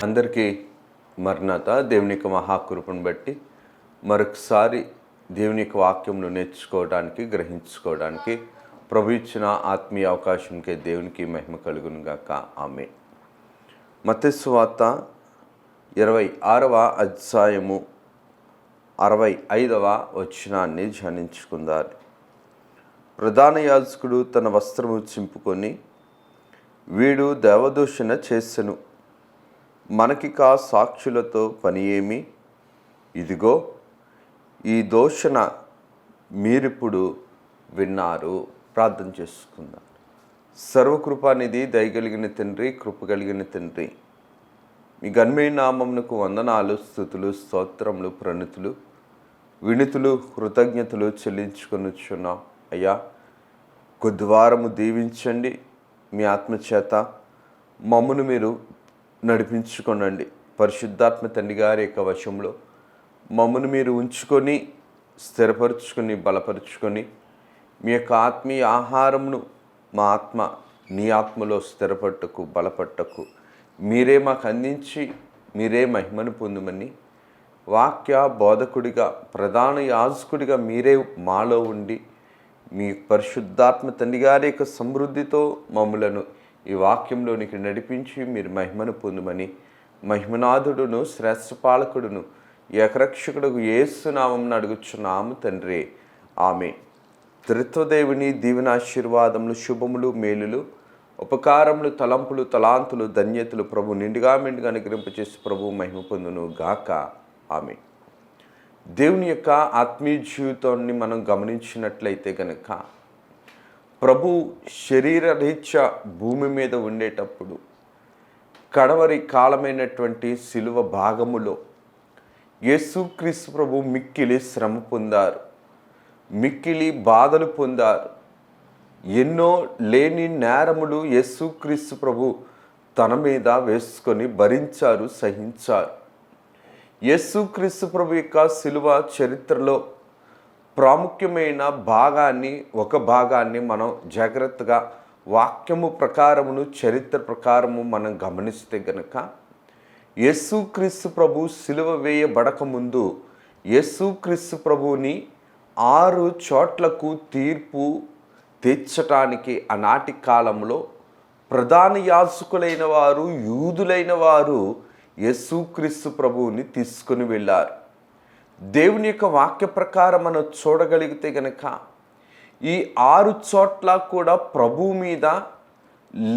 అందరికీ మరణత దేవుని యొక్క మహాకృపను బట్టి మరొకసారి దేవుని యొక్క వాక్యంను నేర్చుకోవడానికి గ్రహించుకోవడానికి ప్రభు ఇచ్చిన ఆత్మీయ అవకాశంకే దేవునికి మహిమ కలుగును గాక. ఆమేన్. మత్తయి సువార్త 26వ అధ్యాయము 65వ వచనాన్ని ధ్యానించుకుందాం. ప్రధాన యాజకుడు తన వస్త్రము చింపుకొని, వీడు దేవదూషణ చేసెను, మనకిక సాక్షులతో పని ఏమి? ఇదిగో ఈ దూషణ మీరిప్పుడు విన్నారు. ప్రార్థన చేసుకుందాం. సర్వకృపానిధి, దయగలిగిన తండ్రి, కృప కలిగిన తండ్రి, మీ ఘనమైన నామమునకు వందనాలు, స్తుతులు, స్తోత్రములు, ప్రణతులు, వినుతులు, కృతజ్ఞతలు చెల్లించుకొనుచున్నాం. అయ్యా, కొద్ది వారము దీవించండి. మీ ఆత్మచేత మమ్మను మీరు నడిపించుకోనండి. పరిశుద్ధాత్మ తండ్రి గారి యొక్క వశంలో మమ్మను మీరు ఉంచుకొని, స్థిరపరుచుకొని, బలపరుచుకొని, మీ యొక్క ఆత్మీయ ఆహారమును మా ఆత్మ నీ ఆత్మలో స్థిరపట్టకు, బలపట్టకు మీరే మాకు అందించి మీరే మహిమను పొందుమని, వాక్య బోధకుడిగా, ప్రధాన యాజకుడిగా మీరే మాలో ఉండి, మీ పరిశుద్ధాత్మ తండ్రి గారి యొక్క సమృద్ధితో మమ్ములను ఈ వాక్యంలోనికి నడిపించి మీరు మహిమను పొందుమని, మహిమనాథుడును శ్రేష్ఠపాలకుడును ఏకరక్షకుడు యేసు నామమున అడుగుచున్నాము తండ్రి. ఆమేన్. త్రిత్వదేవుని దీవెనాశీర్వాదములు, శుభములు, మేలులు, ఉపకారములు, తలంపులు, తలాంతులు, ధన్యతలు ప్రభు నిండుగా మెండుగా అనుగ్రహింపచేసి ప్రభు మహిమ పొందును గాక. ఆమేన్. దేవుని యొక్క ఆత్మీయ జీవితాన్ని మనం గమనించినట్లయితే కనుక, ప్రభు శరీరరీత్యా భూమి మీద ఉండేటప్పుడు కడవరి కాలమైనటువంటి శిలువ భాగములో యేసుక్రీస్తు ప్రభు మిక్కిలి శ్రమ పొందారు, మిక్కిలి బాధలు పొందారు. ఎన్నో లేని నేరములు యేసుక్రీస్తు ప్రభు తన మీద వేసుకొని భరించారు, సహించారు. యేసుక్రీస్తు ప్రభు యొక్క శిలువ చరిత్రలో ప్రాముఖ్యమైన ఒక భాగాన్ని మనం జాగ్రత్తగా వాక్యము ప్రకారమును, చరిత్ర ప్రకారము మనం గమనిస్తే గనక, యేసుక్రీస్తు ప్రభు శిలువ వేయబడక ముందు యేసుక్రీస్తు ప్రభువుని 6 చోట్లకు తీర్పు తీర్చటానికి ఆనాటి కాలంలో ప్రధాన యాజకులైన వారు, యూదులైన వారు యేసుక్రీస్తు ప్రభువుని తీసుకుని వెళ్ళారు. దేవుని యొక్క వాక్య ప్రకారం మనం చూడగలిగితే గనక, ఈ 6 చోట్ల కూడా ప్రభువు మీద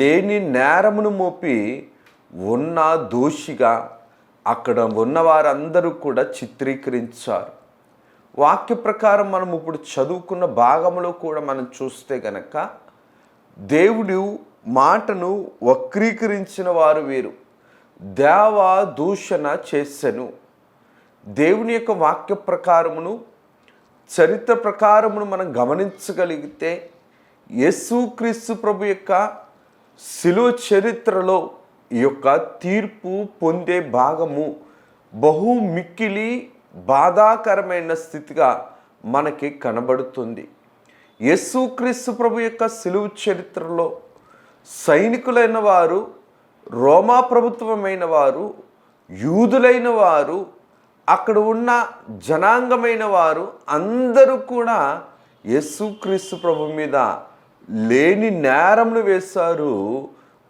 లేని నేరమును మోపి ఉన్న దోషిగా అక్కడ ఉన్న వారందరూ కూడా చిత్రీకరించారు. వాక్య ప్రకారం మనం ఇప్పుడు చదువుకున్న భాగంలో కూడా మనం చూస్తే గనక, దేవుడు మాటను వక్రీకరించిన వారు వీరు దేవ దూషణ చేసెను. దేవుని యొక్క వాక్య ప్రకారమును, చరిత్ర ప్రకారమును మనం గమనించగలిగితే, యేసుక్రీస్తు ప్రభు యొక్క శిలువ చరిత్రలో ఈ యొక్క తీర్పు పొందే భాగము బహు మిక్కిలి బాధాకరమైన స్థితిగా మనకి కనబడుతుంది. యేసుక్రీస్తు ప్రభు యొక్క శిలువ చరిత్రలో సైనికులైన వారు, రోమా ప్రభుత్వమైన వారు, యూదులైన వారు, అక్కడ ఉన్న జనాంగమైన వారు అందరూ కూడా యేసుక్రీస్తు ప్రభు మీద లేని నేరమును వేశారు.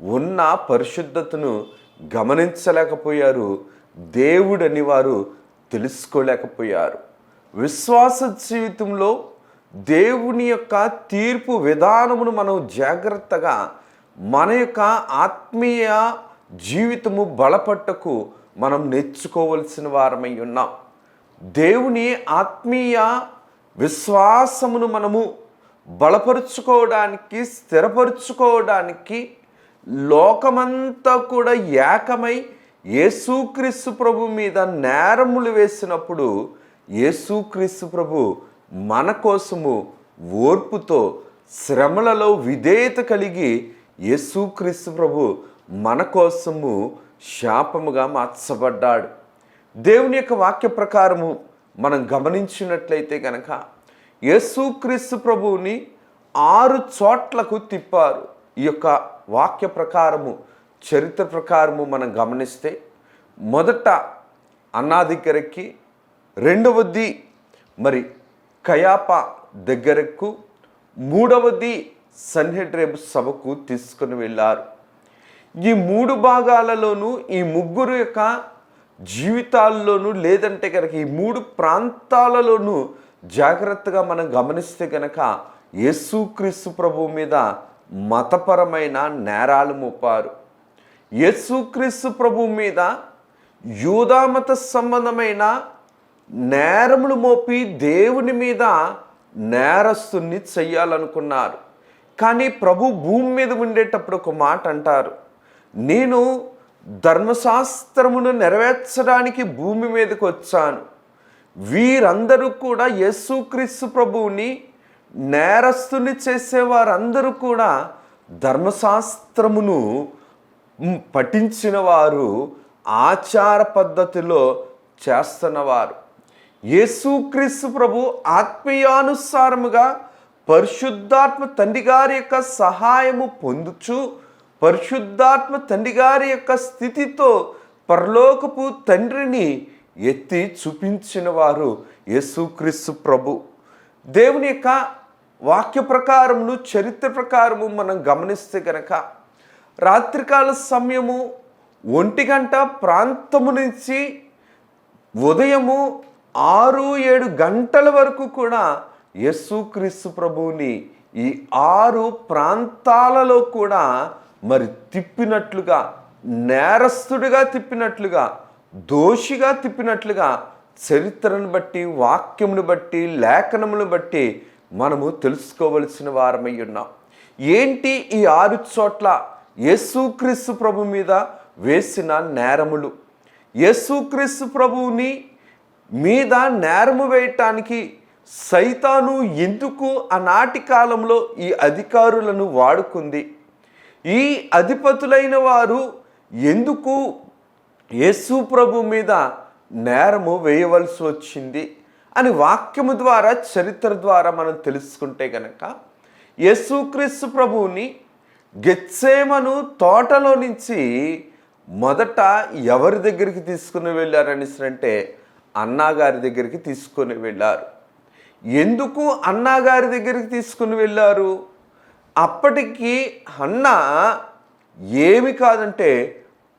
ఉన్న పరిశుద్ధతను గమనించలేకపోయారు, దేవుడని వారు తెలుసుకోలేకపోయారు. విశ్వాస జీవితంలో దేవుని యొక్క తీర్పు విధానమును మనం జాగ్రత్తగా మన యొక్క ఆత్మీయ జీవితము బలపట్టకు మనం నేర్చుకోవలసిన వారమై ఉన్నాం. దేవుని ఆత్మీయ విశ్వాసమును మనము బలపరుచుకోవడానికి, స్థిరపరుచుకోవడానికి లోకమంతా కూడా ఏకమై యేసుక్రీస్తు ప్రభు మీద నేరములు వేసినప్పుడు, యేసుక్రీస్తు ప్రభు మన కోసము ఓర్పుతో శ్రమలలో విధేయత కలిగి యేసుక్రీస్తు ప్రభు మన కోసము శాపముగా మార్చబడ్డాడు. దేవుని యొక్క వాక్య ప్రకారము మనం గమనించినట్లయితే కనుక, యేసుక్రీస్తు ప్రభువుని 6 చోట్లకు తిప్పారు. ఈ యొక్క వాక్య ప్రకారము, చరిత్ర ప్రకారము మనం గమనిస్తే, మొదట అన్నా దగ్గరికి, రెండవది మరి కయాప దగ్గరకు, మూడవది సన్హెడ్రేబు సభకు తీసుకుని వెళ్ళారు. ఈ 3 భాగాలలోనూ ఈ ముగ్గురు యొక్క జీవితాల్లోనూ, లేదంటే కనుక ఈ 3 ప్రాంతాలలోనూ జాగ్రత్తగా మనం గమనిస్తే కనుక యేసుక్రీస్తు ప్రభువు మీద మతపరమైన నేరాలు మోపారు. యేసుక్రీస్తు ప్రభువు మీద యూదామత సంబంధమైన నేరములు మోపి దేవుని మీద నేరస్తుని చెయ్యాలనుకున్నారు. కానీ ప్రభు భూమి మీద ఉండేటప్పుడు ఒక మాట అంటారు, నేను ధర్మశాస్త్రమును నెరవేర్చడానికి భూమి మీదకి వచ్చాను. వీరందరూ కూడా యేసుక్రీస్తు ప్రభువుని నేరస్తుని చేసేవారందరూ కూడా ధర్మశాస్త్రమును పఠించిన వారు, ఆచార పద్ధతిలో చేస్తున్నవారు. యేసుక్రీస్తు ప్రభు ఆత్మీయానుసారముగా పరిశుద్ధాత్మ తండ్రి గారి యొక్క సహాయము పొందుచు, పరిశుద్ధాత్మ తండ్రి గారి యొక్క స్థితితో పరలోకపు తండ్రిని ఎత్తి చూపించిన వారు యేసుక్రీస్తు ప్రభు. దేవుని యొక్క వాక్య ప్రకారమును, చరిత్ర ప్రకారము మనం గమనిస్తే కనుక రాత్రికాల సమయము 1 గంట ప్రాంతము నుంచి ఉదయము 6-7 గంటల వరకు కూడా యేసుక్రీస్తు ప్రభువుని ఈ 6 ప్రాంతాలలో కూడా మరి తిప్పినట్లుగా, నేరస్తుడిగా తిప్పినట్లుగా, దోషిగా తిప్పినట్లుగా చరిత్రను బట్టి, వాక్యమును బట్టి, లేఖనమును బట్టి మనము తెలుసుకోవలసిన వారమై ఉన్నాం. ఏంటి ఈ 6 చోట్ల యేసుక్రీస్తు ప్రభు మీద వేసిన నేరములు? యేసుక్రీస్తు ప్రభువుని మీద నేరము వేయటానికి సైతాను ఎందుకు ఆనాటి కాలంలో ఈ అధికారులను వాడుకుంది? ఈ అధిపతులైన వారు ఎందుకు యేసు ప్రభు మీద నేరము వేయవలసి వచ్చింది అని వాక్యము ద్వారా, చరిత్ర ద్వారా మనం తెలుసుకుంటే గనక, యేసుక్రీస్తు ప్రభువుని గెత్సేమను తోటలో నుంచి మొదట ఎవరి దగ్గరికి తీసుకుని వెళ్ళారని అంటే అన్నాగారి దగ్గరికి తీసుకొని వెళ్ళారు. ఎందుకు అన్నాగారి దగ్గరికి తీసుకుని వెళ్ళారు? అప్పటికి అన్న ఏమి కాదంటే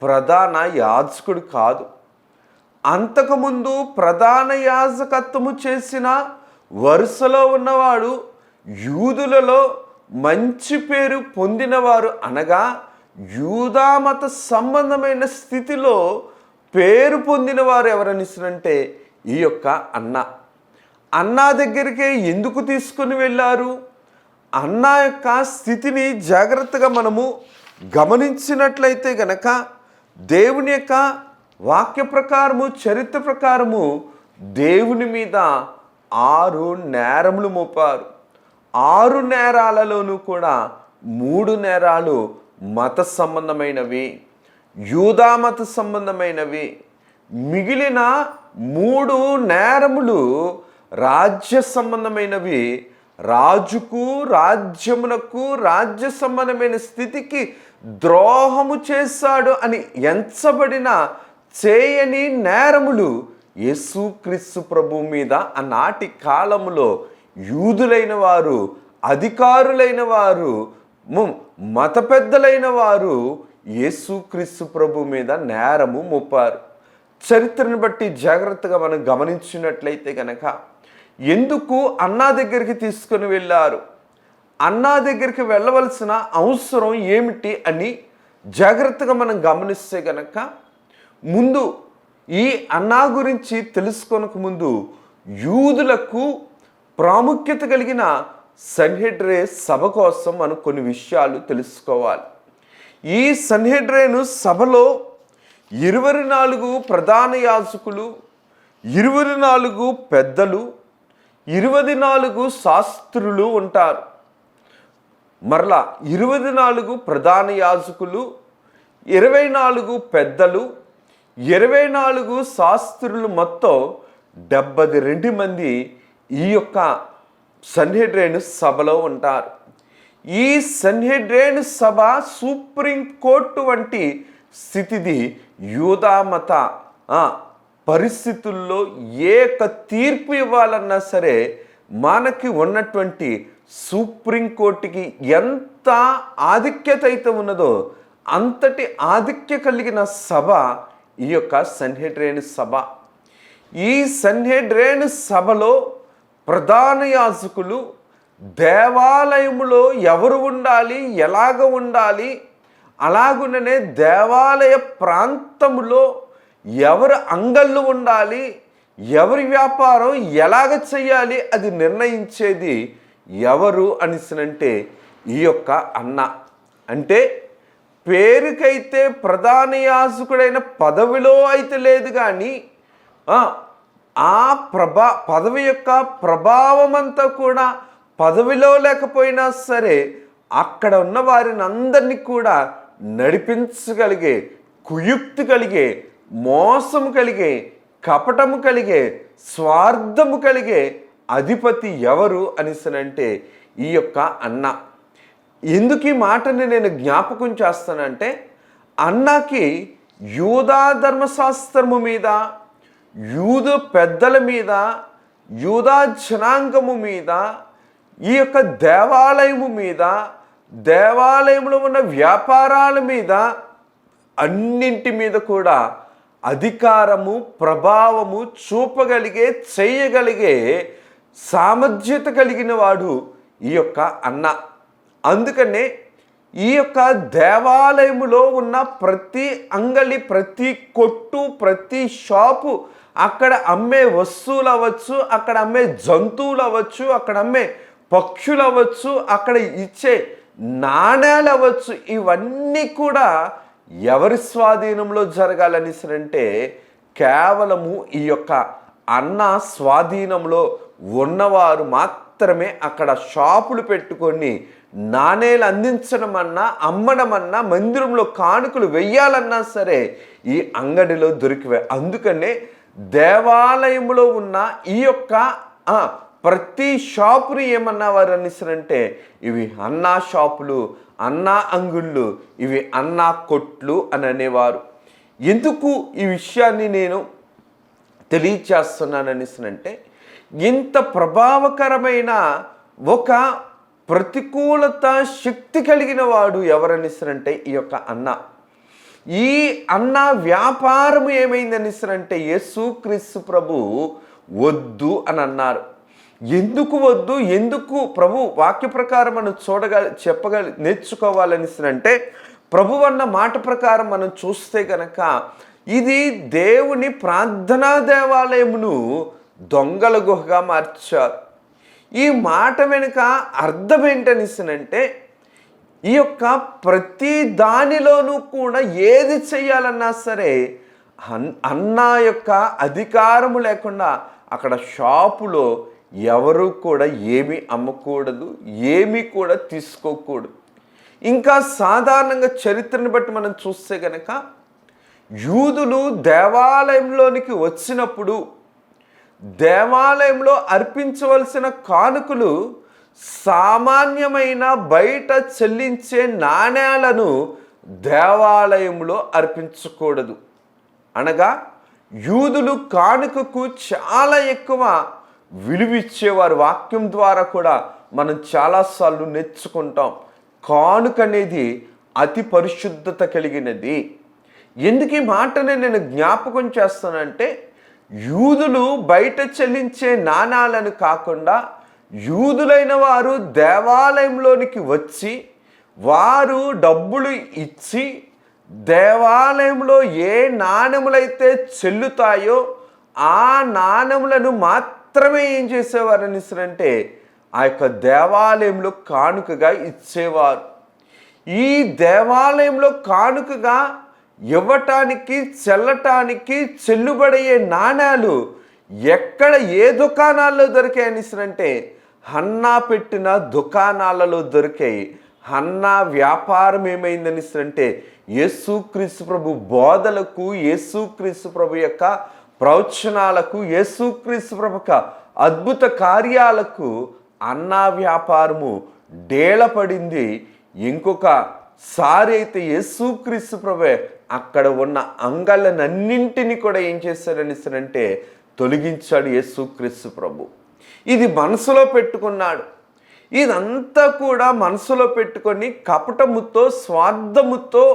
ప్రధాన యాజకుడు కాదు. అంతకుముందు ప్రధాన యాజకత్వము చేసిన వరుసలో ఉన్నవాడు, యూదులలో మంచి పేరు పొందినవారు, అనగా యూదామత సంబంధమైన స్థితిలో పేరు పొందినవారు ఎవరనిసినంటే ఈ యొక్క అన్నా దగ్గరికే ఎందుకు తీసుకుని వెళ్ళారు? అన్నా యొక్క స్థితిని జాగ్రత్తగా మనము గమనించినట్లయితే గనక దేవుని యొక్క వాక్య ప్రకారము, చరిత్ర ప్రకారము దేవుని మీద 6 నేరములు మోపారు. 6 నేరాలలోనూ కూడా 3 నేరాలు మత సంబంధమైనవి, యూదామత సంబంధమైనవి. మిగిలిన 3 నేరములు రాజ్య సంబంధమైనవి. రాజుకు, రాజ్యమునకు, రాజ్య సంబంధమైన స్థితికి ద్రోహము చేశాడు అని ఎంచబడిన చేయని నేరములు యేసుక్రీస్తు ప్రభు మీద ఆనాటి కాలములో యూదులైన వారు, అధికారులైన వారు, మత పెద్దలైన వారు యేసుక్రీస్తు ప్రభు మీద నేరము మోపారు. చరిత్రను బట్టి జాగ్రత్తగా మనం గమనించినట్లయితే కనుక ఎందుకు అన్నా దగ్గరికి తీసుకొని వెళ్ళారు, అన్నా దగ్గరికి వెళ్ళవలసిన అవసరం ఏమిటి అని జాగ్రత్తగా మనం గమనిస్తే కనుక, ముందు ఈ అన్నా గురించి తెలుసుకొనక ముందు యూదులకు ప్రాముఖ్యత కలిగిన సన్హెడ్రే సభ కోసం మనం కొన్ని విషయాలు తెలుసుకోవాలి. ఈ సన్హెడ్రేను సభలో 24 ప్రధాన యాజకులు, 24 పెద్దలు, 24 శాస్త్రులు ఉంటారు. మరలా 24 ప్రధాన యాజకులు, 24 పెద్దలు, 24 శాస్త్రులు, మొత్తం 72 మంది ఈ యొక్క సన్హెడ్రేను సభలో ఉంటారు. ఈ సన్హెడ్రేను సభ సుప్రీం కోర్టు వంటి స్థితిది యూదామత పరిస్థితుల్లో ఏక తీర్పు ఇవ్వాలన్నా సరే మనకి ఉన్నటువంటి సుప్రీంకోర్టుకి ఎంత ఆధిక్యత అయితే ఉన్నదో అంతటి ఆధిక్య కలిగిన సభ ఈ యొక్క సన్హెడ్రేను సభ. ఈ సన్హెడ్రేను సభలో ప్రధాన యాజకులు దేవాలయములో ఎవరు ఉండాలి, ఎలాగ ఉండాలి, అలాగుననే దేవాలయ ప్రాంతములో ఎవరు అంగళ్ళు ఉండాలి, ఎవరి వ్యాపారం ఎలాగ చేయాలి అది నిర్ణయించేది ఎవరు అనిసినంటే ఈ యొక్క అన్న. అంటే పేరుకైతే ప్రధాన యాజకుడైన పదవిలో అయితే లేదు, కానీ ఆ పదవి యొక్క ప్రభావం అంతా కూడా పదవిలో లేకపోయినా సరే అక్కడ ఉన్న వారిని అందరినీ కూడా నడిపించగలిగే, కుయుక్తి కలిగే, మోసము కలిగే, కపటము కలిగే, స్వార్థము కలిగే అధిపతి ఎవరు అనిసనంటే ఈ యొక్క అన్న. ఎందుకు ఈ మాటని నేను జ్ఞాపకం చేస్తానంటే అన్నకి యూదా ధర్మశాస్త్రము మీద, యూదు పెద్దల మీద, యూదా జనాంగము మీద, ఈ యొక్క దేవాలయము మీద, దేవాలయంలో ఉన్న వ్యాపారాల మీద, అన్నింటి మీద కూడా అధికారము, ప్రభావము చూపగలిగే, చేయగలిగే సామర్థ్యత కలిగిన వాడు ఈ యొక్క అన్న. అందుకనే ఈ యొక్క దేవాలయములో ఉన్న ప్రతి అంగలి, ప్రతి కొట్టు, ప్రతి షాపు, అక్కడ అమ్మే వస్తువులు అవ్వచ్చు, అక్కడ అమ్మే జంతువులు అవ్వచ్చు, అక్కడ అమ్మే పక్షులు అవ్వచ్చు, అక్కడ ఇచ్చే నాణ్యాలు అవ్వచ్చు, ఇవన్నీ కూడా ఎవరి స్వాధీనంలో జరగాలనిసరంటే కేవలము ఈ యొక్క అన్న స్వాధీనంలో ఉన్నవారు మాత్రమే అక్కడ షాపులు పెట్టుకొని నాణేలు అందించడం అన్నా, అమ్మడం అన్నా, మందిరంలో కానుకలు వెయ్యాలన్నా సరే ఈ అంగడిలో దొరికివే. అందుకనే దేవాలయంలో ఉన్న ఈ యొక్క ప్రతి షాపుని ఏమన్నా వారు అనిసరంటే ఇవి అన్నా షాపులు, అన్నా అంగుళ్ళు, ఇవి అన్నా కొట్లు అని అనేవారు. ఎందుకు ఈ విషయాన్ని నేను తెలియచేస్తున్నాననిసనంటే ఇంత ప్రభావకరమైన ఒక ప్రతికూలత శక్తి కలిగిన వాడు ఎవరనిసరంటే ఈ యొక్క అన్న. ఈ అన్న వ్యాపారం ఏమైందనిసరంటే యేసుక్రీస్తు ప్రభు వద్దు అని అన్నారు. ఎందుకు వద్దు, ఎందుకు ప్రభు వాక్య ప్రకారం మనం నేర్చుకోవాలనిసరంటే ప్రభు అన్న మాట ప్రకారం మనం చూస్తే గనక ఇది దేవుని ప్రార్థనా దేవాలయమును దొంగల గుహగా మార్చారు. ఈ మాట వెనుక అర్థం ఏంటనిసనంటే ఈ యొక్క ప్రతి దానిలోనూ కూడా ఏది చేయాలన్నా సరే అన్న యొక్క అధికారము లేకుండా అక్కడ షాపులో ఎవరు కూడా ఏమీ అమ్మకూడదు, ఏమీ కూడా తీసుకోకూడదు. ఇంకా సాధారణంగా చరిత్రను బట్టి మనం చూస్తే గనక యూదులు దేవాలయంలోనికి వచ్చినప్పుడు దేవాలయంలో అర్పించవలసిన కానుకలు సామాన్యమైన బయట చెల్లించే నాణ్యాలను దేవాలయంలో అర్పించకూడదు. అనగా యూదులు కానుకకు చాలా ఎక్కువ విలువిచ్చేవారు. వాక్యం ద్వారా కూడా మనం చాలాసార్లు నేర్చుకుంటాం. కానుక అనేది అతి పరిశుద్ధత కలిగినది. ఎందుకు ఈ మాటని నేను జ్ఞాపకం చేస్తానంటే యూదులు బయట చెల్లించే నాణాలను కాకుండా యూదులైన వారు దేవాలయంలోనికి వచ్చి వారు డబ్బులు ఇచ్చి దేవాలయంలో ఏ నాణెములైతే చెల్లుతాయో ఆ నాణెములను మాత్రమే ఏం చేసేవారు అనేసరంటే ఆ యొక్క దేవాలయంలో కానుకగా ఇచ్చేవారు. ఈ దేవాలయంలో కానుకగా ఇవ్వటానికి, చెల్లటానికి చెల్లుబడయ్యే నాణ్యాలు ఎక్కడ ఏ దుకాణాల్లో దొరికాయనిసరంటే హన్నా పెట్టిన దుకాణాలలో దొరికాయి. హన్నా వ్యాపారం ఏమైందనిసరంటే యేసుక్రీస్తు ప్రభు బోధలకు, యేసుక్రీస్తు ప్రభు యొక్క ప్రవచనాలకు, యేసుక్రీస్తు ప్రభు యొక్క అద్భుత కార్యాలకు అన్నా వ్యాపారము డేలపడింది. ఇంకొక సారి అయితే యేసుక్రీస్తు ప్రభు అక్కడ ఉన్న అంగాలనన్నింటినీ కూడా ఏం చేశాడనిస్తారంటే తొలగించాడు యేసుక్రీస్తు ప్రభు. ఇది మనసులో పెట్టుకున్నాడు. ఇదంతా కూడా మనసులో పెట్టుకొని కపటముతో స్వార్థముతో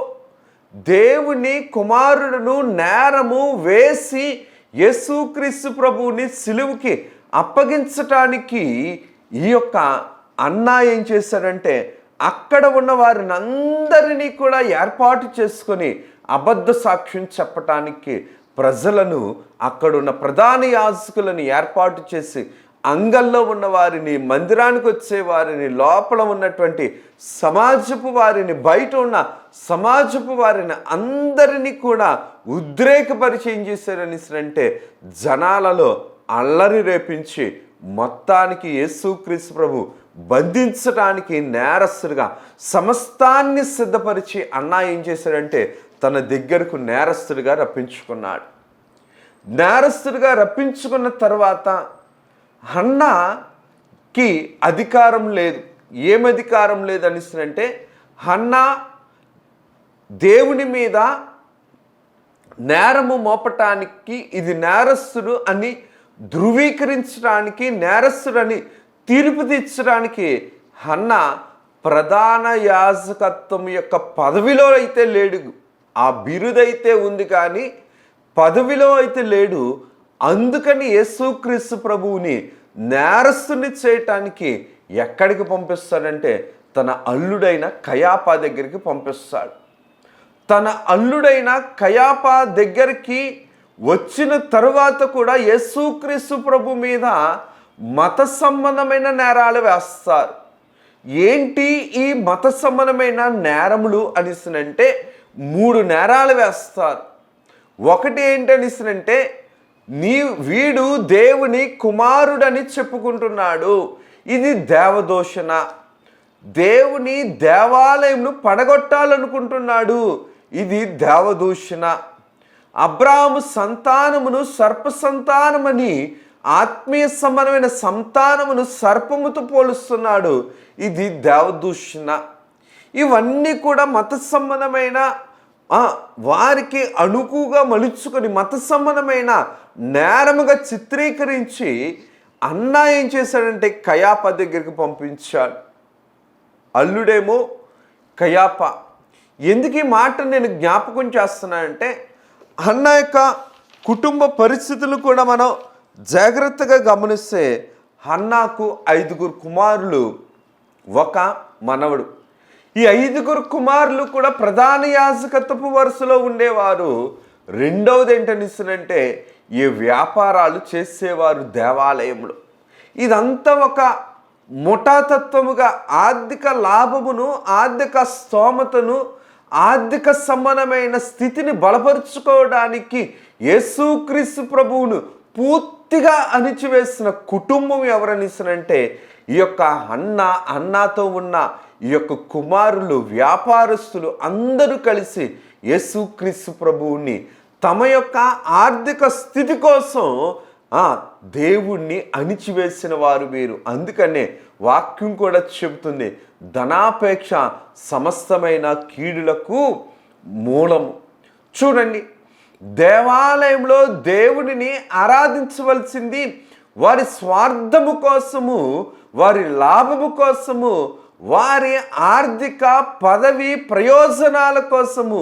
దేవుని కుమారుడును నేరము వేసి యేసుక్రీస్తు ప్రభువుని సిలువుకి అప్పగించటానికి ఈ యొక్క అన్న ఏం చేశాడంటే అక్కడ ఉన్న వారిని అందరినీ కూడా ఏర్పాటు చేసుకొని అబద్ధ సాక్ష్యం చెప్పటానికి ప్రజలను అక్కడున్న ప్రధాన యాజకులను ఏర్పాటు చేసి అంగల్లో ఉన్న వారిని, మందిరానికి వచ్చే వారిని, లోపల ఉన్నటువంటి సమాజపు వారిని, బయట ఉన్న సమాజపు వారిని అందరినీ కూడా ఉద్రేకపరిచి ఏం చేశారని అంటే జనాలలో అల్లరి రేపించి మొత్తానికి యేసుక్రీస్తు ప్రభు బంధించడానికి నేరస్తుడిగా సమస్తాన్ని సిద్ధపరిచి అన్న ఏం చేశాడంటే తన దగ్గరకు నేరస్తుడిగా రప్పించుకున్నాడు. నేరస్తుడిగా రప్పించుకున్న తర్వాత హన్నాకి అధికారం లేదు. ఏం అధికారం లేదు అనిస్తుందంటే హన్నా దేవుని మీద నేరము మోపటానికి ఇది నేరస్తుడు అని ధృవీకరించడానికి, నేరస్తుడని తీర్పు తీర్చడానికి హన్నా ప్రధాన యాజకత్వం యొక్క పదవిలో అయితే లేడు. ఆ బిరుదైతే ఉంది కానీ పదవిలో అయితే లేడు. అందుకని యేసుక్రీస్తు ప్రభువుని నేరస్తుని చేయటానికి ఎక్కడికి పంపిస్తాడంటే తన అల్లుడైన కయాపా దగ్గరికి పంపిస్తాడు. తన అల్లుడైన కయాపా దగ్గరికి వచ్చిన తరువాత కూడా యేసుక్రీస్తు ప్రభు మీద మత సంబంధమైన నేరాలు వేస్తారు. ఏంటి ఈ మత సంబంధమైన నేరములు అనిసినంటే 3 నేరాలు వేస్తారు. ఒకటి ఏంటనిసినంటే వీడు దేవుని కుమారుడని చెప్పుకుంటున్నాడు, ఇది దేవదూషణ. దేవుని దేవాలయంను పడగొట్టాలనుకుంటున్నాడు, ఇది దేవదూషణ. అబ్రాహాము సంతానమును సర్ప సంతానమని, ఆత్మీయ సంబంధమైన సంతానమును సర్పముతో పోలుస్తున్నాడు, ఇది దేవదూషణ. ఇవన్నీ కూడా మత సంబంధమైన వారికి అణుకుగా మలుచుకొని మత సంబంధమైన నేరముగా చిత్రీకరించి అన్న ఏం చేశాడంటే కయాపా దగ్గరికి పంపించాడు. అల్లుడేమో కయాపా. ఎందుకు ఈ మాట నేను జ్ఞాపకం చేస్తున్నానంటే అన్న యొక్క కుటుంబ పరిస్థితులు కూడా మనం జాగ్రత్తగా గమనిస్తే హన్నాకు 5 కుమారులు, 1 మనవడు. ఈ 5 కుమారులు కూడా ప్రధాన యాజకత్వపు వరుసలో ఉండేవారు. రెండవది ఏంటనిస్తుందంటే ఈ వ్యాపారాలు చేసేవారు దేవాలయంలో. ఇదంతా ఒక ముఠాతత్వముగా ఆర్థిక లాభమును, ఆర్థిక స్తోమతను, ఆర్థిక సంబంధమైన స్థితిని బలపరుచుకోవడానికి యేసుక్రీస్తు ప్రభువును పూర్తిగా అణిచివేసిన కుటుంబం ఎవరనిస్తానంటే ఈ యొక్క అన్నాతో ఉన్న ఈ యొక్క కుమారులు, వ్యాపారస్తులు అందరూ కలిసి యేసుక్రీస్తు ప్రభువుని తమ యొక్క ఆర్థిక స్థితి కోసం దేవుణ్ణి అణిచివేసిన వారు వీరు. అందుకనే వాక్యం కూడా చెబుతుంది, ధనాపేక్ష సమస్తమైన కీడులకు మూలము. చూడండి, దేవాలయంలో దేవుడిని ఆరాధించవలసింది వారి స్వార్థము కోసము, వారి లాభము కోసము, వారి ఆర్థిక పదవి ప్రయోజనాల కోసము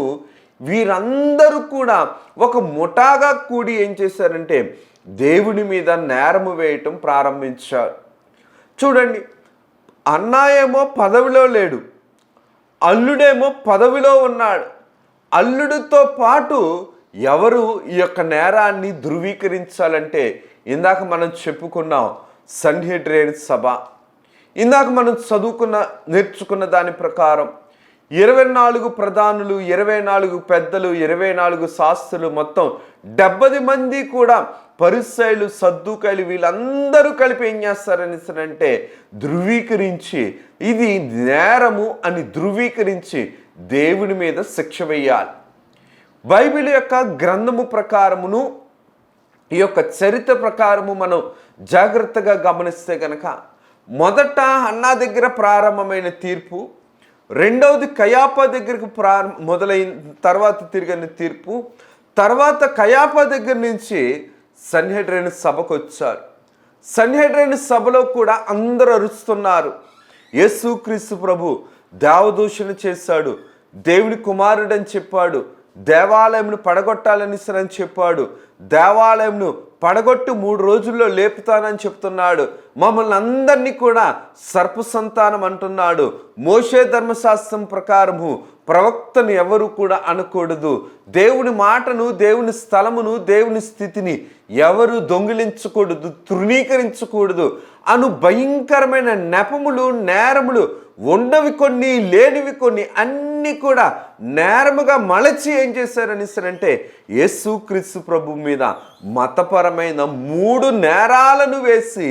వీరందరూ కూడా ఒక ముఠాగా కూడి ఏం చేశారంటే దేవుని మీద నేరము వేయటం ప్రారంభించారు. చూడండి, అన్న ఏమో పదవిలో లేడు, అల్లుడేమో పదవిలో ఉన్నాడు. అల్లుడితో పాటు ఎవరు ఈ యొక్క నేరాన్ని ధృవీకరించాలంటే ఇందాక మనం చెప్పుకున్నాం సన్హెడ్రిన్ సభ. ఇందాక మనం నేర్చుకున్న దాని ప్రకారం 24 ప్రధానులు, 24 పెద్దలు, 24 శాస్త్రులు, మొత్తం 70 మంది కూడా పరిసయ్యులు, సద్దూకాయలు వీళ్ళందరూ కలిపి ఏం చేస్తారని అంటే ధృవీకరించి ఇది నేరము అని ధృవీకరించి దేవుని మీద శిక్ష వేయాలి. బైబిల్ యొక్క గ్రంథము ప్రకారమును ఈ యొక్క చరిత్ర ప్రకారము మనం జాగ్రత్తగా గమనిస్తే కనుక మొదట అన్నా దగ్గర ప్రారంభమైన తీర్పు, రెండవది కయాపా దగ్గరికి మొదలైన తర్వాత తిరిగిన తీర్పు. తర్వాత కయాపా దగ్గర నుంచి సన్హెడ్రిన్ సభకు వచ్చారు. సన్హెడ్రిన్ సభలో కూడా అందరూ అరుస్తున్నారు. యేసుక్రీస్తు ప్రభు దేవదూషణ చేశాడు, దేవుని కుమారుడని చెప్పాడు, దేవాలయంను పడగొట్టాలని చెప్పాడు, దేవాలయంను పడగొట్టు 3 రోజుల్లో లేపుతానని చెప్తున్నాడు, మమ్మల్ని అందరినీ కూడా సర్ప సంతానం అంటున్నాడు, మోషే ధర్మశాస్త్రం ప్రకారము ప్రవక్తను ఎవరు కూడా అనకూడదు, దేవుని మాటను, దేవుని స్థలమును, దేవుని స్థితిని ఎవరు దొంగిలించకూడదు, తృణీకరించకూడదు అను భయంకరమైన నెపములు, నేరములు, ఉన్నవి కొన్ని లేనివి కొన్ని అన్నీ కూడా నేరముగా మలచి ఏం చేశారనిస్తారంటే యేసుక్రీస్తు ప్రభు మీద మతపరమైన 3 నేరాలను వేసి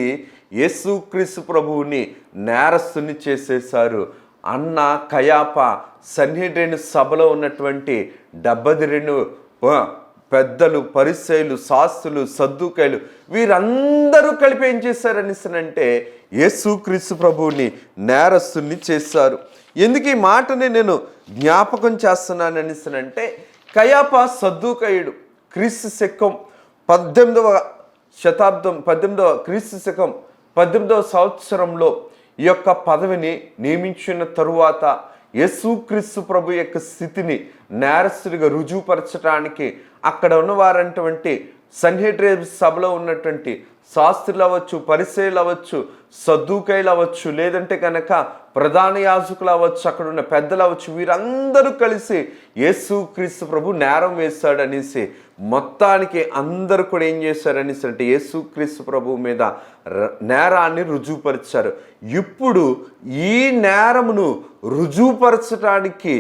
యేసుక్రీస్తు ప్రభువుని నేరస్తుని చేసేశారు. అన్న కయాప సన్హెడ్రిన్ సభలో ఉన్నటువంటి 72 పెద్దలు, పరిసయ్యులు, శాస్త్రులు, సద్దూకయ్యులు వీరందరూ కలిపి ఏం చేశారనిస్తానంటే యేసుక్రీస్తు ప్రభువుని నేరస్తుని చేశారు. ఎందుకు ఈ మాటని నేను జ్ఞాపకం చేస్తున్నాను అనిస్తానంటే కయాప సద్దూకయ్యుడు క్రీస్తు శకం 18వ శతాబ్దం 18వ సంవత్సరంలో ఈ యొక్క పదవిని నియమించిన తరువాత యేసుక్రీస్తు ప్రభు యొక్క స్థితిని నేరస్తుడిగా రుజువుపరచడానికి అక్కడ ఉన్నవారంటువంటి సన్హెడ్రిన్ సభలో ఉన్నటువంటి శాస్త్రులు అవ్వచ్చు, పరిసయ్యులు అవ్వచ్చు, సద్దూకయ్యులు అవ్వచ్చు, లేదంటే కనుక ప్రధాన యాజకులు అవ్వచ్చు, అక్కడ ఉన్న పెద్దలు అవ్వచ్చు, వీరందరూ కలిసి యేసుక్రీస్తు ప్రభు నేరం వేశాడనేసి మొత్తానికి అందరూ కూడా ఏం చేశారనేసి అంటే యేసుక్రీస్తు ప్రభు మీద నేరాన్ని రుజువుపరిచారు. ఇప్పుడు ఈ నేరమును రుజువుపరచడానికి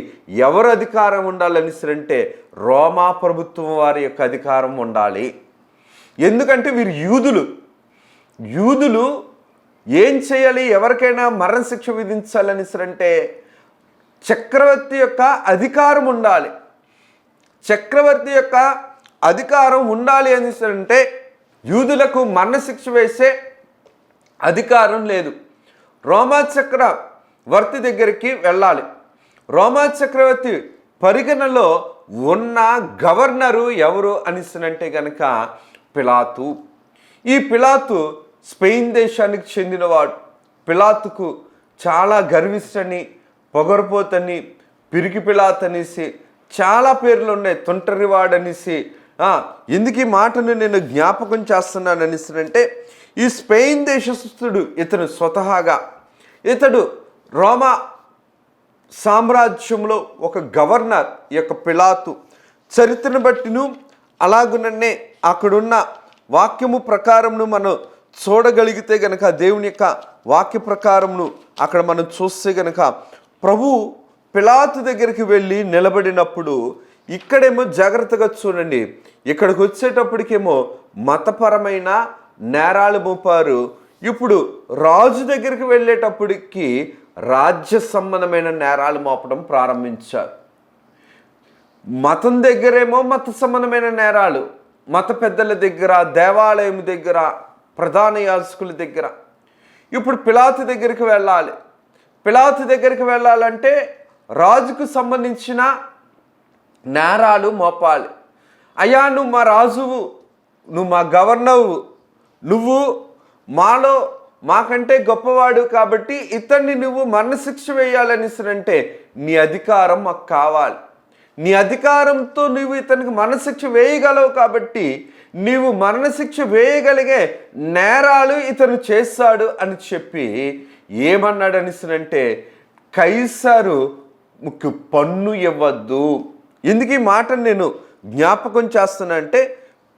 ఎవరు అధికారం ఉండాలనేసి అంటే రోమా ప్రభుత్వం వారి యొక్క అధికారం ఉండాలి. ఎందుకంటే వీరు యూదులు ఏం చేయాలి, ఎవరికైనా మరణశిక్ష విధించాలనేసరంటే చక్రవర్తి యొక్క అధికారం ఉండాలి. చక్రవర్తి యొక్క అధికారం ఉండాలి అనేసరంటే యూదులకు మరణశిక్ష వేసే అధికారం లేదు. రోమా చక్రవర్తి దగ్గరికి వెళ్ళాలి. రోమా చక్రవర్తి పరిగణలో ఉన్న గవర్నరు ఎవరు అనేసనంటే కనుక పిలాతు. ఈ పిలాతు స్పెయిన్ దేశానికి చెందినవాడు. పిలాతుకు చాలా గర్విష్టని, పొగరపోతని, పిరికి పిలాత్ అనేసి చాలా పేర్లు ఉన్నాయి, తొంటరివాడనేసి. ఎందుకు ఈ మాటను నేను జ్ఞాపకం చేస్తున్నాను అనేసి ఈ స్పెయిన్ దేశస్థుడు ఇతను స్వతహాగా ఇతడు రోమా సామ్రాజ్యంలో ఒక గవర్నర్. ఈ యొక్క పిలాతు చరిత్రను బట్టిను అలాగుననే అక్కడున్న వాక్యము ప్రకారమును మనం చూడగలిగితే గనక, దేవుని యొక్క వాక్య ప్రకారమును అక్కడ మనం చూస్తే గనక ప్రభు పిలాతు దగ్గరికి వెళ్ళి నిలబడినప్పుడు ఇక్కడేమో జాగ్రత్తగా చూడండి, ఇక్కడికి వచ్చేటప్పటికేమో మతపరమైన నేరాలు మోపారు. ఇప్పుడు రాజు దగ్గరికి వెళ్ళేటప్పటికి రాజ్య సంబంధమైన నేరాలు మోపడం ప్రారంభించారు. మతం దగ్గరేమో మత సంబంధమైన నేరాలు, మత పెద్దల దగ్గర, దేవాలయం దగ్గర, ప్రధాన యాజకుల దగ్గర. ఇప్పుడు పిలాతు దగ్గరికి వెళ్ళాలి. పిలాతు దగ్గరికి వెళ్ళాలంటే రాజుకు సంబంధించిన నేరాలు మోపాలి. అయ్యా, నువ్వు మా రాజువు, నువ్వు మా గవర్నరు, నువ్వు మాకంటే గొప్పవాడు కాబట్టి ఇతన్ని నువ్వు మరణశిక్ష వేయాలనిసరంటే నీ అధికారం మాకు కావాలి. నీ అధికారంతో నువ్వు ఇతనికి మరణశిక్ష వేయగలవు కాబట్టి నీవు మరణశిక్ష వేయగలిగే నేరాలు ఇతను చేస్తాడు అని చెప్పి ఏమన్నాడు అనేసినంటే కైసరుకు పన్ను ఇవ్వద్దు. ఎందుకు ఈ మాటను నేను జ్ఞాపకం చేస్తున్నా అంటే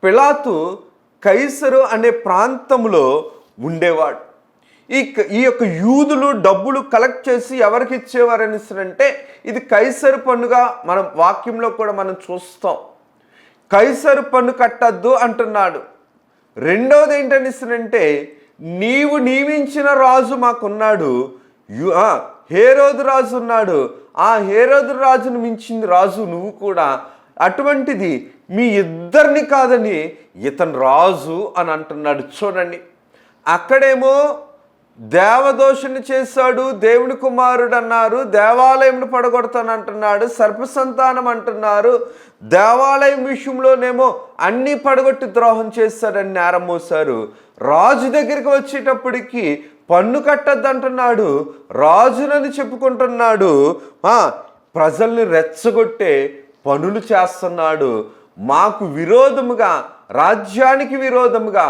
పిలాతు కైసరు అనే ప్రాంతంలో ఉండేవాడు. ఈ యొక్క యూదులు డబ్బులు కలెక్ట్ చేసి ఎవరికి ఇచ్చేవారు అనేసినంటే ఇది కైసరు పన్నుగా మనం వాక్యంలో కూడా మనం చూస్తాం. కైసరు పన్ను కట్టద్దు అంటున్నాడు. రెండవది ఏంటనిసినంటే నీవు నియమించిన రాజు మాకున్నాడు, హేరోదు రాజు ఉన్నాడు, ఆ హేరోదు రాజును మించింది రాజు నువ్వు కూడా, అటువంటిది మీ ఇద్దరిని కాదని ఇతను రాజు అని అంటున్నాడు. చూడండి, అక్కడేమో దేవదోషణ చేశాడు, దేవుని కుమారుడు అన్నారు, దేవాలయంను పడగొడతానంటున్నాడు, సర్పసంతానం అంటున్నారు, దేవాలయం విషయంలోనేమో అన్నీ పడగొట్టి ద్రోహం చేశాడని నేరం మోశారు. రాజు దగ్గరికి వచ్చేటప్పటికి పన్ను కట్టద్దంటున్నాడు, రాజునని చెప్పుకుంటున్నాడు, ప్రజల్ని రెచ్చగొట్టే పనులు చేస్తున్నాడు. మాకు విరోధముగా, రాజ్యానికి విరోధముగా,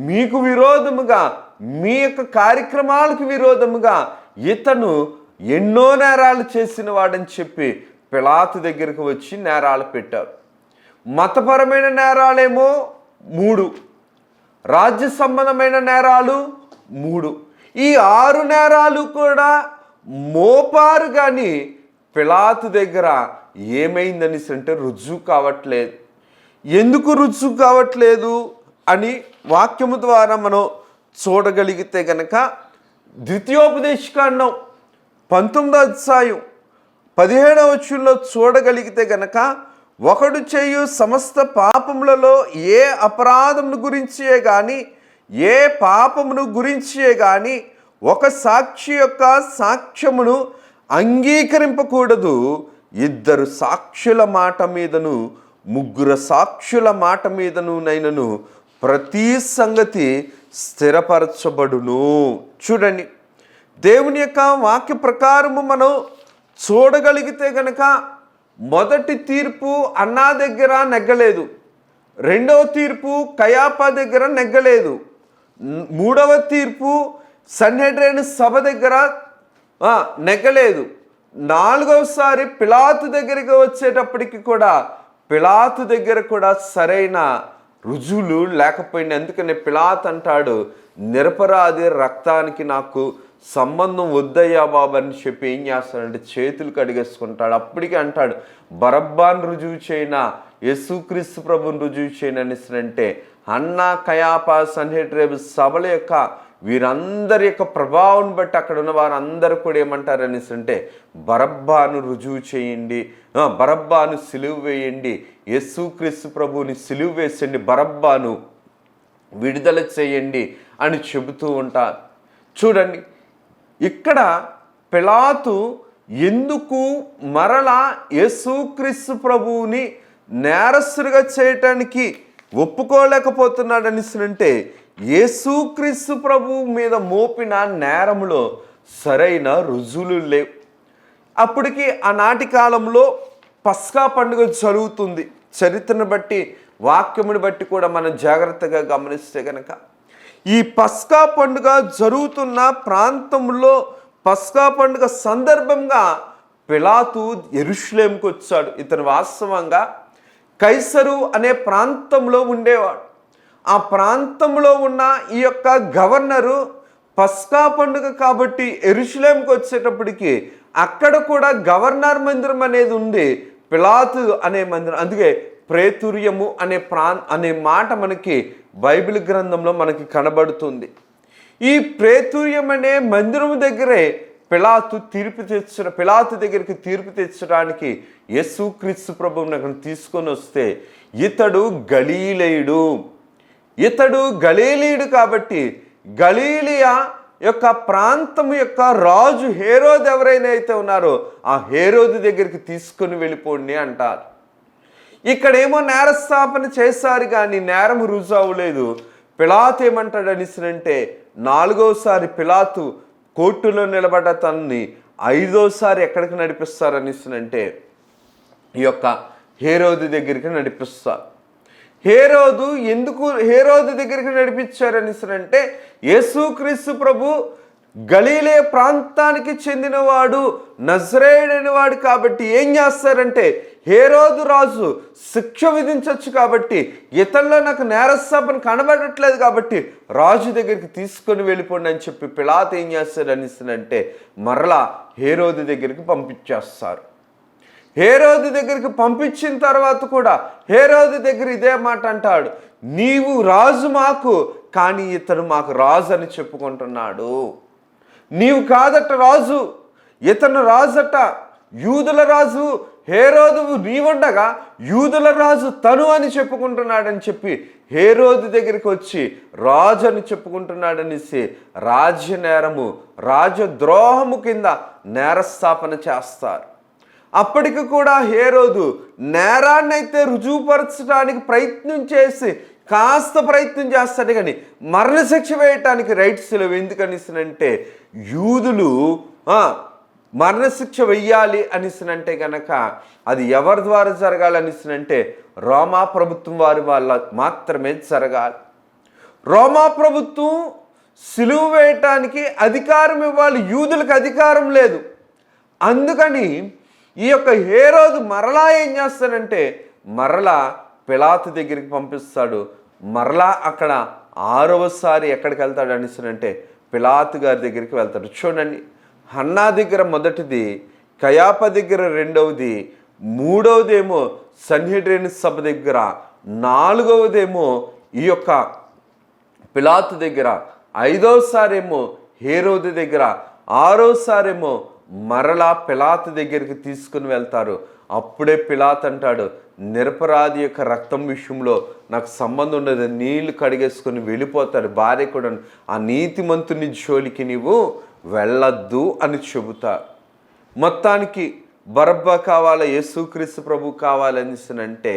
మీకు విరోధముగా, మీ యొక్క కార్యక్రమాలకు విరోధముగా ఇతను ఎన్నో నేరాలు చేసిన వాడని చెప్పి పిలాతు దగ్గరికి వచ్చి నేరాలు పెట్టారు. మతపరమైన నేరాలేమో 3, రాజ్య సంబంధమైన నేరాలు 3. ఈ 6 నేరాలు కూడా మోపారు, కానీ పిలాతు దగ్గర ఏమైందని అంటే రుజువు కావట్లేదు. ఎందుకు రుజువు కావట్లేదు అని వాక్యము ద్వారా మనం చూడగలిగితే గనక, ద్వితీయోపదేశకాండం 19వ అధ్యాయం 17వ వచనంలో చూడగలిగితే గనక, ఒకడు చేయు సమస్త పాపములలో ఏ అపరాధమును గురించే కానీ, ఏ పాపమును గురించే కానీ ఒక సాక్షి యొక్క సాక్ష్యమును అంగీకరింపకూడదు. 2 సాక్షుల మాట మీదను 3 సాక్షుల మాట మీదను నైనను ప్రతి సంగతి స్థిరపరచబడును. చూడండి, దేవుని యొక్క వాక్య ప్రకారము మనం చూడగలిగితే గనక, మొదటి తీర్పు అన్నా దగ్గర నెగ్గలేదు, 2వ తీర్పు కయాపా దగ్గర నెగ్గలేదు, 3వ తీర్పు సన్హెడ్రిన్ సభ దగ్గర నెగ్గలేదు, 4వసారి పిలాతు దగ్గరికి వచ్చేటప్పటికి కూడా పిలాతు దగ్గర కూడా సరైన రుజువులు లేకపోయింది. అందుకనే పిలాతు అంటాడు, నిరపరాధి రక్తానికి నాకు సంబంధం వద్దయ్యా బాబు అని చెప్పి ఏం చేస్తాడంటే చేతులు కడిగేసుకుంటాడు. అప్పటికి అంటాడు, బరబ్బాను రుజువు చేయనా, యేసుక్రీస్తు ప్రభుని రుజువు చేయను అనేసినంటే, అన్నా కయాపా సన్హెడ్రిన్ సభల యొక్క వీరందరి యొక్క ప్రభావం బట్టి అక్కడ ఉన్న వారందరూ కూడా ఏమంటారు అనేసి అంటే, బరబ్బాను రుజువు చేయండి, బరబ్బాను సిలువ వేయండి, యేసుక్రీస్తు ప్రభువుని సిలువ వేసండి, బరబ్బాను విడుదల చేయండి అని చెబుతూ ఉంటారు. చూడండి, ఇక్కడ పిలాతు ఎందుకు మరలా యేసుక్రీస్తు ప్రభువుని నేరస్తుడిగా చేయటానికి ఒప్పుకోలేకపోతున్నాడు అనేసినంటే, యేసుక్రీస్తు ప్రభువు మీద మోపిన నేరములో సరైన రుజువులు లేవు. అప్పటికి ఆనాటి కాలంలో పస్కా పండుగ జరుగుతుంది. చరిత్రను బట్టి, వాక్యముని బట్టి కూడా మనం జాగ్రత్తగా గమనిస్తే కనుక, ఈ పస్కా పండుగ జరుగుతున్న ప్రాంతంలో పస్కా పండుగ సందర్భంగా పిలాతు యెరూషలేముకు వచ్చాడు. ఇతను వాస్తవంగా కైసరు అనే ప్రాంతంలో ఉండేవాడు. ఆ ప్రాంతంలో ఉన్న ఈ యొక్క గవర్నరు పస్కా పండుగ కాబట్టి యెరూషలేముకు వచ్చేటప్పటికి అక్కడ కూడా గవర్నర్ మందిరం అనేది ఉంది, పిలాతు అనే మందిరం. అందుకే ప్రేతుర్యము అనే మాట మనకి బైబిల్ గ్రంథంలో మనకి కనబడుతుంది. ఈ ప్రేతుర్యం అనే మందిరం దగ్గరే పిలాతు దగ్గరికి తీర్పు తెచ్చడానికి యేసుక్రీస్తు ప్రభువుని అక్కడ తీసుకొని వస్తే, ఇతడు గలీలీయుడు కాబట్టి గలీలియా యొక్క ప్రాంతం యొక్క రాజు హేరోదు ఎవరైనా అయితే ఉన్నారో ఆ హేరోదు దగ్గరికి తీసుకొని వెళ్ళిపోండి అంటారు. ఇక్కడేమో నేరస్థాపన చేశారు కానీ నేరం రుజువు అవ్వలేదు. పిలాతు ఏమంటాడు అనేసినంటే, 4వసారి పిలాతు కోర్టులో నిలబడ్డ తనని 5వసారి ఎక్కడికి నడిపిస్తారనిసినంటే ఈ యొక్క హేరోదు దగ్గరికి నడిపిస్తారు. ఎందుకు హేరోదు దగ్గరికి నడిపించారనిసినంటే, యేసుక్రీస్తు ప్రభు గలీలే ప్రాంతానికి చెందినవాడు, నజరేయుడైన వాడు కాబట్టి ఏం చేస్తారంటే, హేరోదు రాజు శిక్ష విధించవచ్చు కాబట్టి ఇతరులో నాకు నేరస్థాపన కనబడట్లేదు కాబట్టి రాజు దగ్గరికి తీసుకొని వెళ్ళిపోండి అని చెప్పి పిలాతు ఏం చేస్తాడు అనేసినంటే మరలా హేరోదు దగ్గరికి పంపించేస్తారు. హేరోదు దగ్గరికి పంపించిన తర్వాత కూడా హేరోదు దగ్గర ఇదే మాట అంటాడు, నీవు రాజు మాకు, కానీ ఇతడు మాకు రాజు అని చెప్పుకుంటున్నాడు. నీవు కాదట రాజు, ఇతను రాజట, యూదుల రాజు హేరోదు నీవుండగా యూదుల రాజు తను అని చెప్పుకుంటున్నాడని చెప్పి హేరోదు దగ్గరికి వచ్చి రాజు అని చెప్పుకుంటున్నాడనేసి రాజ్య నేరము రాజద్రోహము కింద నేరస్థాపన చేస్తారు. అప్పటికి కూడా హేరోదు నేరాన్ని అయితే రుజువుపరచడానికి ప్రయత్నం చేసి కాస్త ప్రయత్నం చేస్తాడు, కానీ మరణశిక్ష వేయటానికి రైట్స్ లేవు. ఎందుకనిసినంటే యూదులు మరణశిక్ష వెయ్యాలి అనిసినంటే కనుక అది ఎవరి ద్వారా జరగాలనిసినంటే రోమా ప్రభుత్వం వారి వాళ్ళ మాత్రమే జరగాలి. రోమా ప్రభుత్వం సిలువ వేయటానికి అధికారం ఇవ్వాలి, యూదులకు అధికారం లేదు. అందుకని ఈ యొక్క హేరోదు మరలా ఏం చేస్తాడంటే మరలా పిలాతు దగ్గరికి పంపిస్తాడు. మరలా అక్కడ 6వసారి ఎక్కడికి వెళ్తాడు అనిసినంటే పిలాతు గారి దగ్గరికి వెళ్తాడు. చూడండి, హన్నా దగ్గర మొదటిది, కయాప దగ్గర రెండవది, మూడవదేమో సన్హెడ్రిన్ సభ దగ్గర, 4వదేమో ఈ యొక్క పిలాతు దగ్గర, 5వసారేమో హేరోదు దగ్గర, 6వసారేమో మరలా పిలాతు దగ్గరికి తీసుకుని వెళ్తారు. అప్పుడే పిలాతు అంటాడు, నిరపరాధి యొక్క రక్తం విషయంలో నాకు సంబంధం ఉండదు, నీళ్లు కడిగేసుకొని వెళ్ళిపోతాడు. భార్య కూడా ఆ నీతిమంతుని జోలికి నీవు వెళ్ళొద్దు అని చెబుతా. మొత్తానికి బరబ్బా కావాలా, యేసుక్రీస్తు ప్రభు కావాలనిసినంటే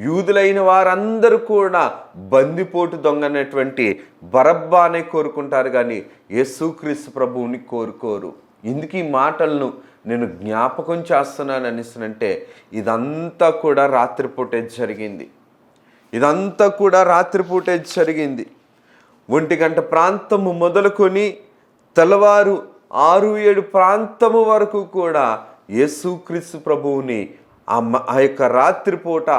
యూదులైన వారందరూ కూడా బందిపోటు దొంగనటువంటి బరబ్బానే కోరుకుంటారు, కానీ యేసుక్రీస్తు ప్రభువుని కోరుకోరు. ఇందుకు ఈ మాటలను నేను జ్ఞాపకం చేస్తున్నాను అనిసినంటే ఇదంతా కూడా రాత్రిపూటే జరిగింది. ఇదంతా కూడా రాత్రిపూటే జరిగింది. 1 గంట ప్రాంతము మొదలుకొని తెల్లవారు 6-7 ప్రాంతము వరకు కూడా యేసుక్రీస్తు ప్రభువుని ఆ యొక్క రాత్రిపూట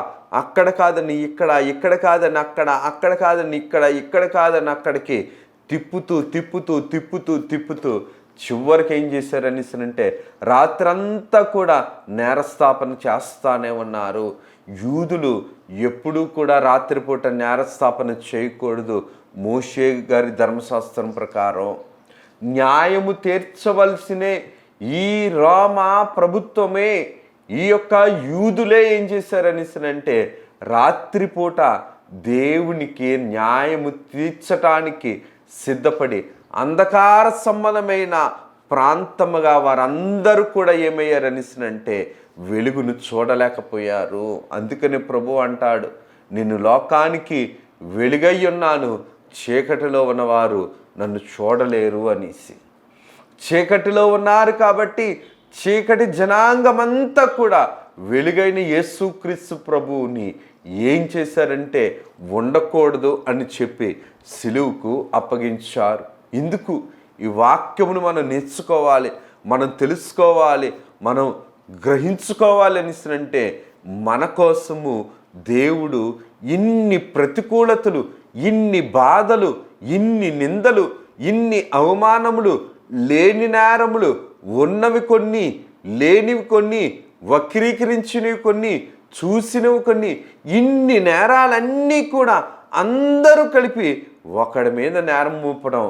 అక్కడ కాదని ఇక్కడ, ఇక్కడ కాదని అక్కడ, అక్కడ కాదని ఇక్కడ, ఇక్కడ కాదని అక్కడికి తిప్పుతూ తిప్పుతూ తిప్పుతూ తిప్పుతూ చివరికి ఏం చేశారనిసనంటే రాత్రంతా కూడా నేరస్థాపన చేస్తానే ఉన్నారు. యూదులు ఎప్పుడూ కూడా రాత్రిపూట నేరస్థాపన చేయకూడదు. మోషే గారి ధర్మశాస్త్రం ప్రకారం న్యాయము తీర్చవలసినే ఈ రోమా ప్రభుత్వమే, ఈ యొక్క యూదులే ఏం చేశారనిసనంటే రాత్రిపూట దేవునికి న్యాయము తీర్చటానికి సిద్ధపడి అంధకార సంబంధమైన ప్రాంతముగా వారందరూ కూడా ఏమయ్యారనిసినంటే వెలుగును చూడలేకపోయారు. అందుకని ప్రభు అంటాడు, నేను లోకానికి వెలుగై ఉన్నాను, చీకటిలో ఉన్నవారు నన్ను చూడలేరు అనేసి. చీకటిలో ఉన్నారు కాబట్టి చీకటి జనాంగమంతా కూడా వెలుగైన యేసుక్రీస్తు ప్రభువుని ఏం చేశారంటే ఉండకూడదు అని చెప్పి సిలువుకు అప్పగించారు. ఇందుకు ఈ వాక్యమును మనం నేర్చుకోవాలి, మనం తెలుసుకోవాలి, మనం గ్రహించుకోవాలి అనిసినంటే మన కోసము దేవుడు ఇన్ని ప్రతికూలతలు, ఇన్ని బాధలు, ఇన్ని నిందలు, ఇన్ని అవమానములు, లేని నేరములు, ఉన్నవి కొన్ని, లేనివి కొన్ని, వక్రీకరించినవి కొన్ని, చూసినవి కొన్ని, ఇన్ని నేరాలన్నీ కూడా అందరూ కలిపి ఒకడి మీద నేరం మోపడం,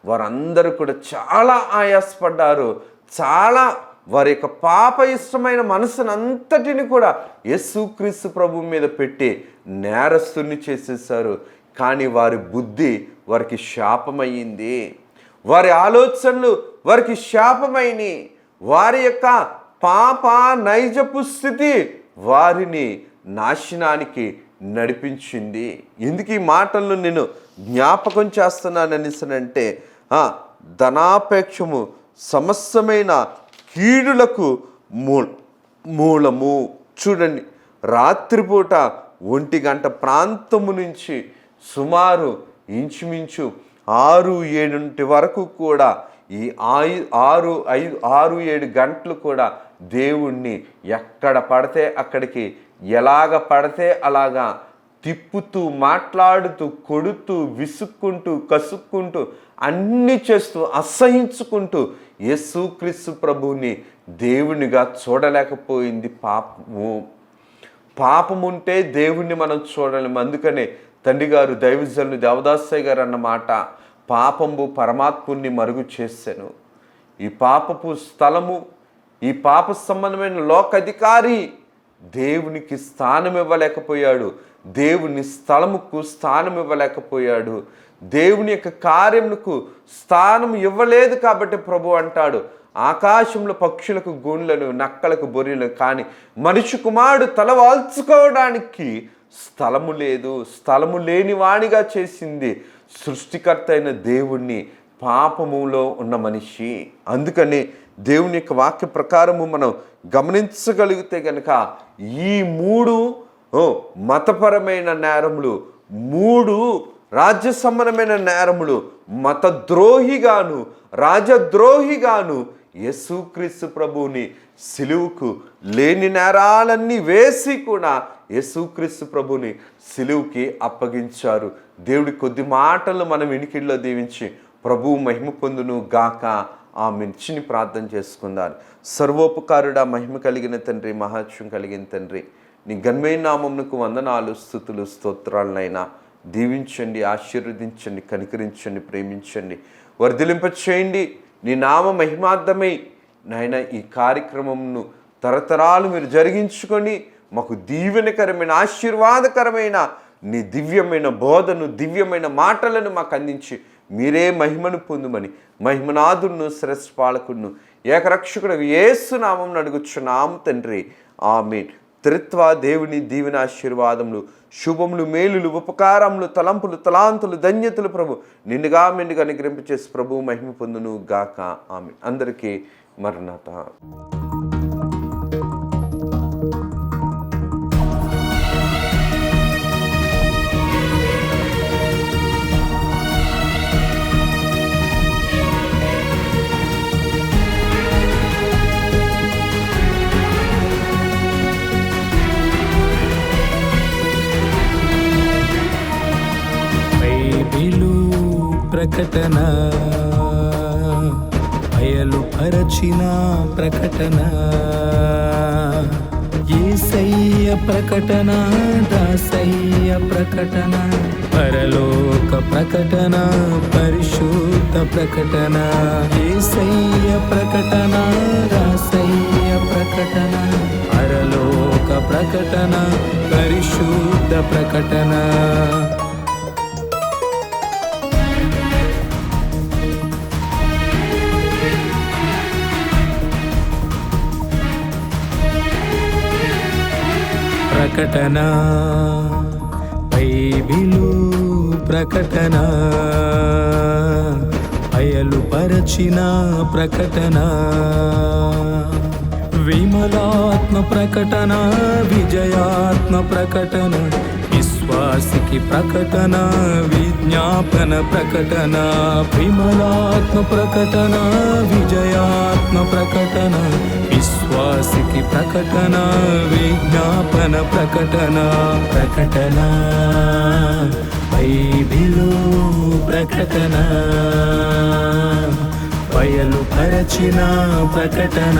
వారందరూ కూడా చాలా ఆయాసపడ్డారు. చాలా వారి యొక్క పాప ఇష్టమైన మనసునంతటిని కూడా యేసుక్రీస్తు ప్రభు మీద పెట్టి నేరస్తుని చేసేసారు. కానీ వారి బుద్ధి వారికి శాపమయ్యింది, వారి ఆలోచనలు వారికి శాపమైనవి, వారి యొక్క పాప నైజపు స్థితి వారిని నాశనానికి నడిపించింది. ఎందుకు ఈ మాటలను నేను జ్ఞాపకం చేస్తున్నాను అనిసనంటే ధనాపేక్షము సమస్తమైన కీడులకు మూలము. చూడండి, రాత్రిపూట 1 గంట ప్రాంతము నుంచి సుమారు ఇంచుమించు 6-7 వరకు కూడా ఈ 6-7 గంటలు కూడా దేవుణ్ణి ఎక్కడ పడితే అక్కడికి, ఎలాగ పడితే అలాగా తిప్పుతూ, మాట్లాడుతూ, కొడుతూ, విసుక్కుంటూ, కసుక్కుంటూ, అన్నీ చేస్తూ, అసహించుకుంటూ యేసుక్రీస్తు ప్రభువుని దేవునిగా చూడలేకపోయింది పాపము. పాపముంటే దేవుణ్ణి మనం చూడలేము. అందుకనే తండ్రి గారు దైవజనులు దేవదాసయ్య గారు అన్నమాట, పాపము పరమాత్ముని మరుగు చేశాను. ఈ పాపపు స్థలము, ఈ పాప సంబంధమైన లోకాధికారి దేవునికి స్థానం ఇవ్వలేకపోయాడు, దేవుని స్థలముకు స్థానం ఇవ్వలేకపోయాడు, దేవుని యొక్క కార్యములకు స్థానం ఇవ్వలేదు. కాబట్టి ప్రభు అంటాడు, ఆకాశంలో పక్షులకు గూళ్ళను, నక్కలకు బొరియలను, కానీ మనిషి కుమారుడు తల వాల్చుకోవడానికి స్థలము లేదు. స్థలము లేని వాణిగా చేసింది సృష్టికర్త అయిన దేవుణ్ణి పాపములో ఉన్న మనిషి. అందుకని దేవుని యొక్క వాక్య ప్రకారము మనం గమనించగలిగితే కనుక ఈ 3 మతపరమైన నేరములు, 3 రాజ్య సంబంధమైన నేరములు, మతద్రోహిగాను రాజద్రోహిగాను యేసుక్రీస్తు ప్రభువుని సిలువుకు లేని నేరాలన్నీ వేసి కూడా యేసుక్రీస్తు ప్రభువుని సిలువుకి అప్పగించారు. దేవుడి కొద్ది మాటలు మనం వినికిడిలో దీవించి ప్రభువు మహిమ పొందును గాక. ఆమేన్. చిన్ని ప్రార్థన చేసుకుందాం. సర్వోపకారుడా, మహిమ కలిగిన తండ్రి, మహాత్యం కలిగిన తండ్రి, నీ ఘనమైన నామమునకు వందనాలు, స్తుతులు, స్తోత్రాలనైనా దీవించండి, ఆశీర్వదించండి, కనికరించండి, ప్రేమించండి, వర్ధిలింప చేయండి. నీ నామ మహిమార్థమై నాయన ఈ కార్యక్రమంను తరతరాలు మీరు జరిగించుకొని మాకు దీవెనకరమైన, ఆశీర్వాదకరమైన నీ దివ్యమైన బోధను, దివ్యమైన మాటలను మాకు అందించి మీరే మహిమను పొందుమని మహిమనాథును, శ్రేష్ఠ పాలకుడును, ఏకరక్షకుడు యేసు నామమున అడుగుచున్నాము తండ్రి. ఆమేన్. త్రిత్వ దేవుని దీవెన ఆశీర్వాదములు, శుభములు, మేలులు, ఉపకారములు, తలంపులు, తలాంతులు, ధన్యతలు ప్రభు నిండుగా మెండుగా అనుగ్రహింపచేసి ప్రభు మహిమ పొందును గాక. ఆమేన్. అందరికీ మరణాత. ప్రకటన అయలుపరచిన ప్రకటన, యేసయ్య ప్రకటన, దాసయ్య ప్రకటన, పరలోక ప్రకటన, పరిశుద్ధ ప్రకటన, యేసయ్య ప్రకటన, దాసయ్య ప్రకటన, పరలోక ప్రకటన, పరిశుద్ధ ప్రకటన. ప్రకటన బైబిలు ప్రకటన, అయలుపరచిన ప్రకటన, విమలాత్మ ప్రకటన, విజయాత్మ ప్రకటన, విశ్వాసికి ప్రకటన, విజ్ఞాపన ప్రకటన, విమలాత్మ ప్రకటన, విజయాత్మ ప్రకటన, విశ్వాసికి ప్రకటన, విజ్ఞాపన ప్రకటన. ప్రకటన బైబిలు ప్రకటన, బయలుపరచిన ప్రకటన.